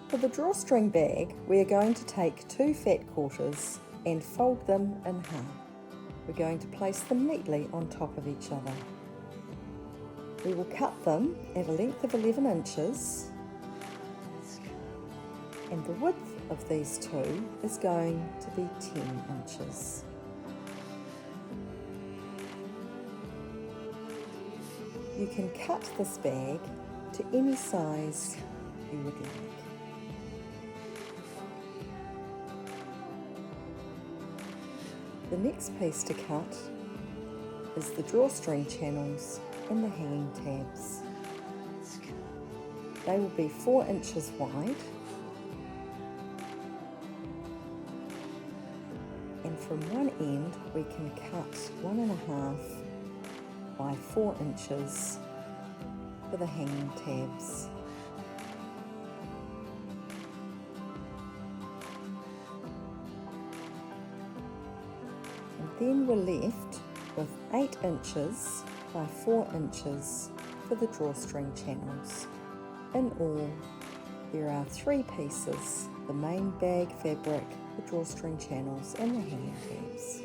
For the drawstring bag, we are going to take 2 fat quarters and fold them in half. We're going to place them neatly on top of each other. We will cut them at a length of 11 inches, and the width of these two is going to be 10 inches. You can cut this bag to any size you would like. The next piece to cut is the drawstring channels and the hanging tabs. They will be 4 inches wide, and from one end we can cut 1.5 by 4 inches for the hanging tabs. And then we're left with 8 inches by 4 inches for the drawstring channels. In all, there are 3 pieces: the main bag fabric, the drawstring channels and the hanging tabs.